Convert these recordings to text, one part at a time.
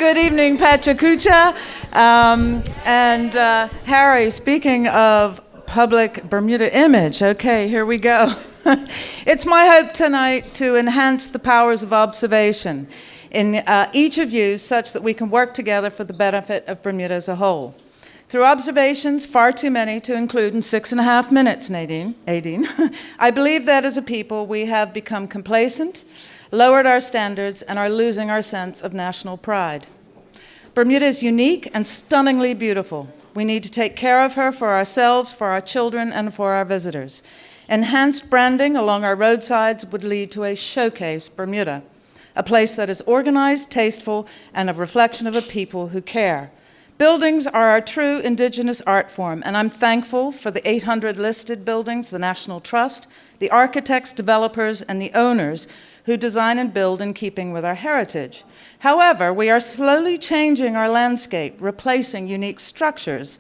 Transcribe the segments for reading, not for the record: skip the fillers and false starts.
Good evening, Pecha Kucha. Harry, speaking of public Bermuda image, okay, here we go. It's my hope tonight to enhance the powers of observation in each of you such that we can work together for the benefit of Bermuda as a whole. Through observations, far too many to include in 6.5 minutes, Nadine, I believe that as a people we have become complacent, lowered our standards, and are losing our sense of national pride. Bermuda is unique and stunningly beautiful. We need to take care of her for ourselves, for our children, and for our visitors. Enhanced branding along our roadsides would lead to a showcase Bermuda, a place that is organized, tasteful, and a reflection of a people who care. Buildings are our true indigenous art form, and I'm thankful for the 800 listed buildings, the National Trust, the architects, developers, and the owners who design and build in keeping with our heritage. However, we are slowly changing our landscape, replacing unique structures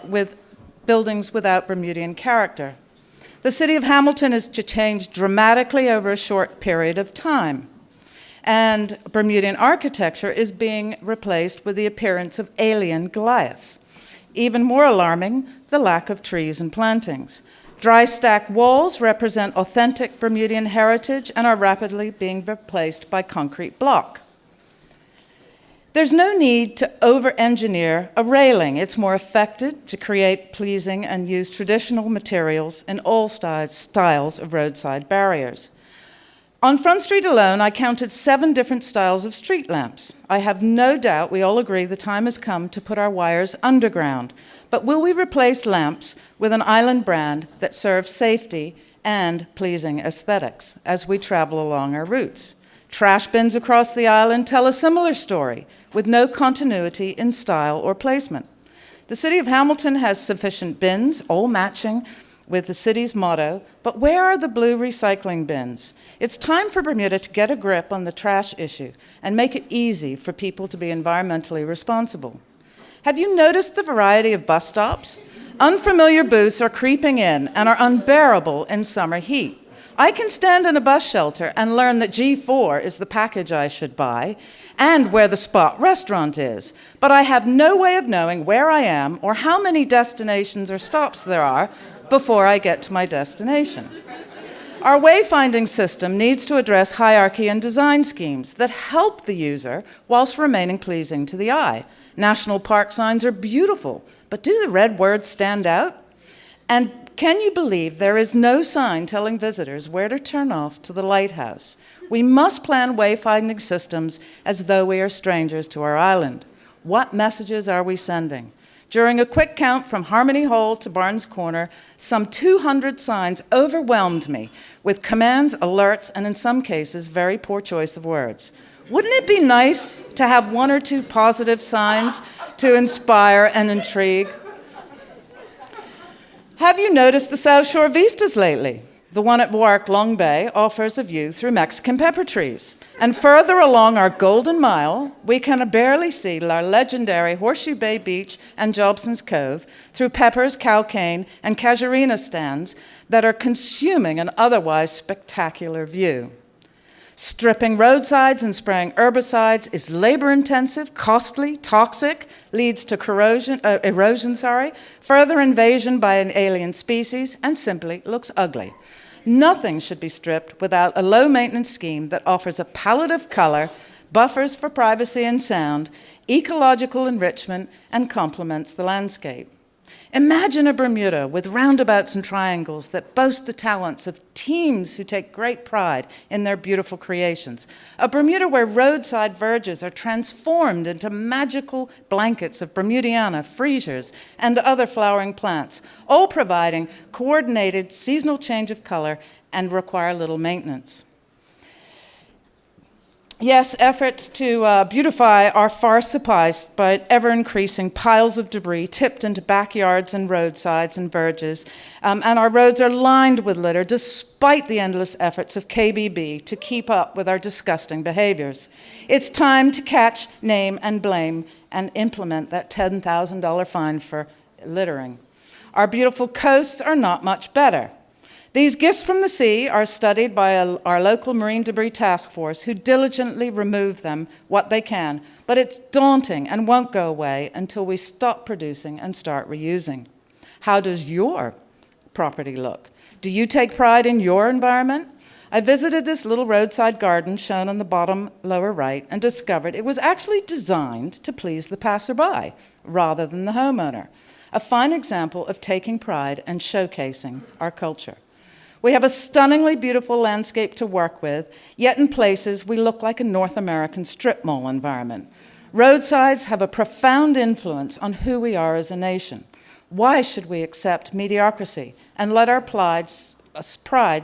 with buildings without Bermudian character. The city of Hamilton has changed dramatically over a short period of time, and Bermudian architecture is being replaced with the appearance of alien Goliaths. Even more alarming, the lack of trees and plantings. Dry stack walls represent authentic Bermudian heritage and are rapidly being replaced by concrete block. There's no need to over-engineer a railing. It's more effective to create pleasing and use traditional materials in all styles of roadside barriers. On Front Street alone, I counted 7 different styles of street lamps. I have no doubt we all agree the time has come to put our wires underground. But will we replace lamps with an island brand that serves safety and pleasing aesthetics as we travel along our routes? Trash bins across the island tell a similar story, with no continuity in style or placement. The city of Hamilton has sufficient bins, all matching with the city's motto, but where are the blue recycling bins? It's time for Bermuda to get a grip on the trash issue and make it easy for people to be environmentally responsible. Have you noticed the variety of bus stops? Unfamiliar booths are creeping in and are unbearable in summer heat. I can stand in a bus shelter and learn that G4 is the package I should buy and where the spot restaurant is, but I have no way of knowing where I am or how many destinations or stops there are before I get to my destination. Our wayfinding system needs to address hierarchy and design schemes that help the user whilst remaining pleasing to the eye. National park signs are beautiful, but do the red words stand out? And can you believe there is no sign telling visitors where to turn off to the lighthouse? We must plan wayfinding systems as though we are strangers to our island. What messages are we sending? During a quick count from Harmony Hall to Barnes Corner, some 200 signs overwhelmed me with commands, alerts, and in some cases, very poor choice of words. Wouldn't it be nice to have 1 or 2 positive signs to inspire and intrigue? Have you noticed the South Shore vistas lately? The one at Warwick Long Bay offers a view through Mexican pepper trees. And further along our Golden Mile, we can barely see our legendary Horseshoe Bay Beach and Jobson's Cove through Pepper's, Cow Cane, and Casuarina stands that are consuming an otherwise spectacular view. Stripping roadsides and spraying herbicides is labor-intensive, costly, toxic, leads to erosion, further invasion by an alien species, and simply looks ugly. Nothing should be stripped without a low-maintenance scheme that offers a palette of color, buffers for privacy and sound, ecological enrichment, and complements the landscape. Imagine a Bermuda with roundabouts and triangles that boast the talents of teams who take great pride in their beautiful creations. A Bermuda where roadside verges are transformed into magical blankets of Bermudiana, freesias, and other flowering plants, all providing coordinated seasonal change of color and require little maintenance. Yes, efforts to beautify are far surpassed by ever-increasing piles of debris tipped into backyards and roadsides and verges, and our roads are lined with litter despite the endless efforts of KBB to keep up with our disgusting behaviors. It's time to catch, name, and blame and implement that $10,000 fine for littering. Our beautiful coasts are not much better. These gifts from the sea are studied by our local marine debris task force, who diligently remove them what they can, but it's daunting and won't go away until we stop producing and start reusing. How does your property look? Do you take pride in your environment? I visited this little roadside garden shown on the bottom lower right and discovered it was actually designed to please the passerby rather than the homeowner. A fine example of taking pride and showcasing our culture. We have a stunningly beautiful landscape to work with, yet in places we look like a North American strip mall environment. Roadsides have a profound influence on who we are as a nation. Why should we accept mediocrity and let our pride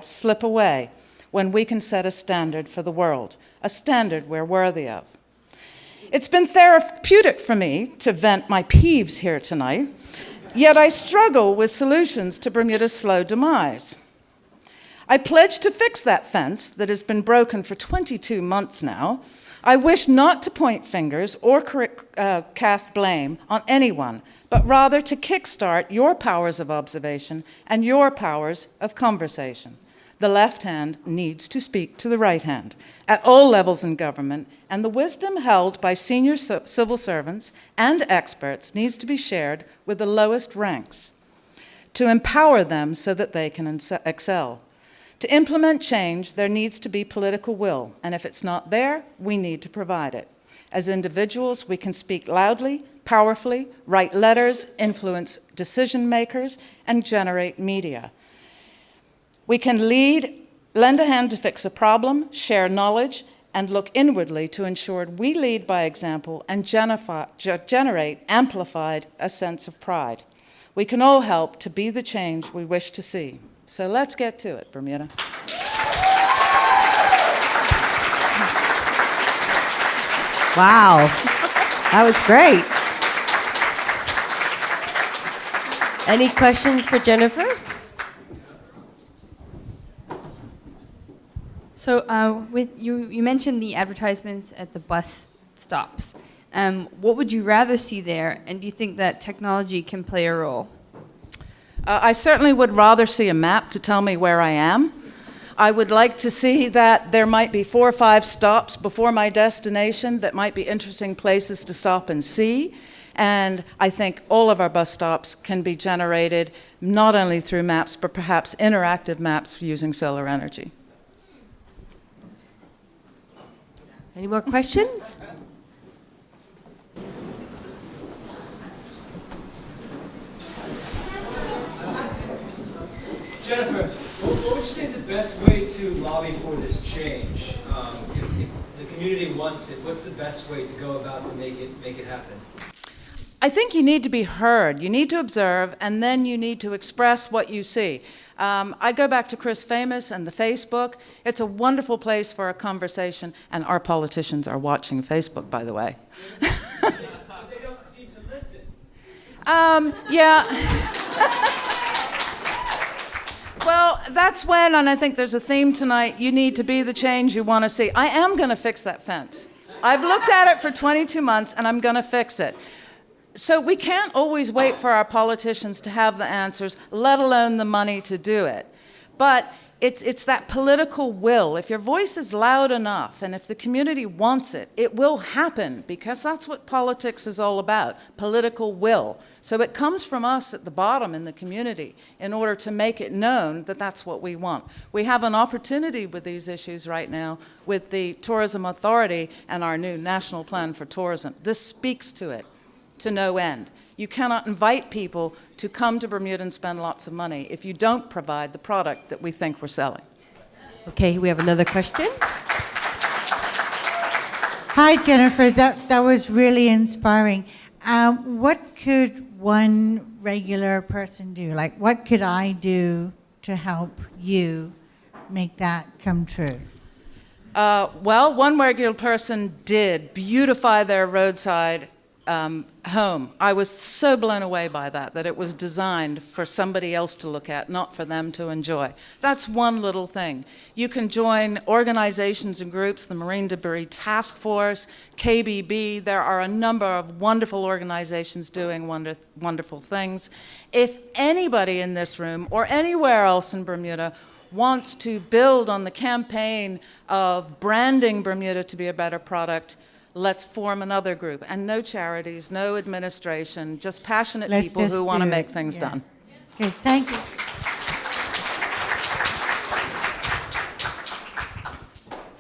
slip away when we can set a standard for the world, a standard we're worthy of? It's been therapeutic for me to vent my peeves here tonight, yet I struggle with solutions to Bermuda's slow demise. I pledge to fix that fence that has been broken for 22 months now. I wish not to point fingers or cast blame on anyone, but rather to kickstart your powers of observation and your powers of conversation. The left hand needs to speak to the right hand at all levels in government, and the wisdom held by senior civil servants and experts needs to be shared with the lowest ranks to empower them so that they can excel. To implement change, there needs to be political will, and if it's not there, we need to provide it. As individuals, we can speak loudly, powerfully, write letters, influence decision makers, and generate media. We can lend a hand to fix a problem, share knowledge, and look inwardly to ensure we lead by example and generate amplified a sense of pride. We can all help to be the change we wish to see. So let's get to it, Bermuda. Wow, that was great. Any questions for Jennifer? So with you mentioned the advertisements at the bus stops. What would you rather see there, and do you think that technology can play a role? I certainly would rather see a map to tell me where I am. I would like to see that there might be 4 or 5 stops before my destination that might be interesting places to stop and see. And I think all of our bus stops can be generated not only through maps, but perhaps interactive maps using solar energy. Any more questions? Jennifer, what would you say is the best way to lobby for this change? If the community wants it, what's the best way to go about to make it happen? I think you need to be heard. You need to observe, and then you need to express what you see. I go back to Chris Famous and the Facebook. It's a wonderful place for a conversation, and our politicians are watching Facebook, by the way. They don't seem to listen. Yeah. Well, that's when, and I think there's a theme tonight, you need to be the change you want to see. I am going to fix that fence. I've looked at it for 22 months, and I'm going to fix it. So we can't always wait for our politicians to have the answers, let alone the money to do it. But it's that political will. If your voice is loud enough, and if the community wants it, it will happen, because that's what politics is all about, political will. So it comes from us at the bottom in the community in order to make it known that that's what we want. We have an opportunity with these issues right now with the Tourism Authority and our new National Plan for Tourism. This speaks to it to no end. You cannot invite people to come to Bermuda and spend lots of money if you don't provide the product that we think we're selling. Okay, we have another question. Hi, Jennifer. That was really inspiring. What could one regular person do? Like, what could I do to help you make that come true? Well, one regular person did beautify their roadside home. I was so blown away by that it was designed for somebody else to look at, not for them to enjoy. That's one little thing. You can join organizations and groups, the Marine Debris Task Force, KBB. There are a number of wonderful organizations doing wonderful things. If anybody in this room or anywhere else in Bermuda wants to build on the campaign of branding Bermuda to be a better product, let's form another group. And no charities, no administration, just passionate Let's people just who want to do make it, things yeah. done. Okay, thank you.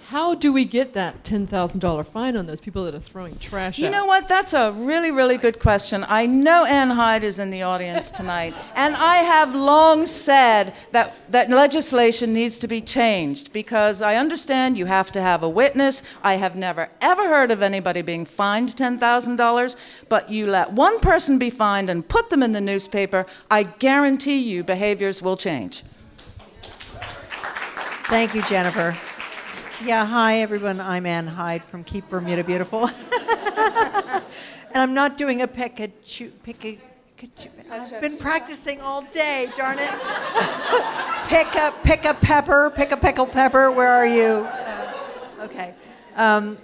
How do we get that $10,000 fine on those people that are throwing trash You out? know what? That's a really, really good question. I know Ann Hyde is in the audience tonight, and I have long said that legislation needs to be changed because I understand you have to have a witness. I have never, ever heard of anybody being fined $10,000, but you let one person be fined and put them in the newspaper, I guarantee you behaviors will change. Thank you, Jennifer. Yeah, hi everyone. I'm Ann Hyde from Keep Bermuda Beautiful. And I'm not doing a Pecha Kucha. I've been practicing all day, darn it. Pick a pickle pepper. Where are you? Okay.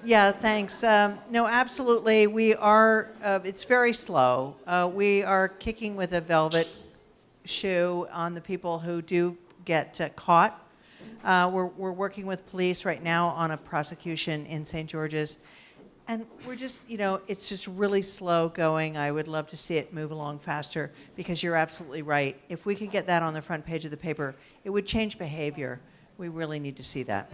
Yeah, thanks. No, absolutely. We are, it's very slow. We are kicking with a velvet shoe on the people who do get caught. We're working with police right now on a prosecution in St. George's. And we're just, it's just really slow going. I would love to see it move along faster because you're absolutely right. If we could get that on the front page of the paper, it would change behavior. We really need to see that.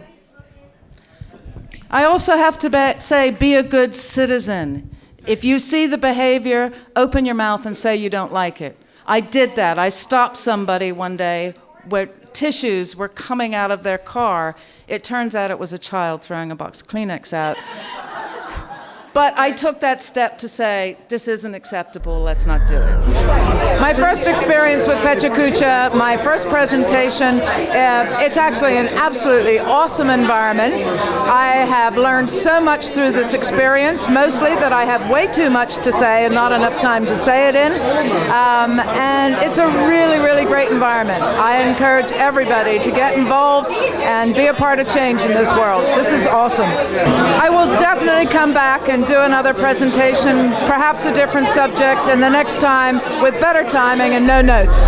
I also have to say, be a good citizen. If you see the behavior, open your mouth and say you don't like it. I did that. I stopped somebody one day where tissues were coming out of their car. It turns out it was a child throwing a box of Kleenex out. But I took that step to say, this isn't acceptable, let's not do it. My first experience with Pecha Kucha, my first presentation, it's actually an absolutely awesome environment. I have learned so much through this experience, mostly that I have way too much to say and not enough time to say it in. And it's a really, really great environment. I encourage everybody to get involved and be a part of change in this world. This is awesome. I will definitely come back and do another presentation, perhaps a different subject, and the next time with better timing and no notes.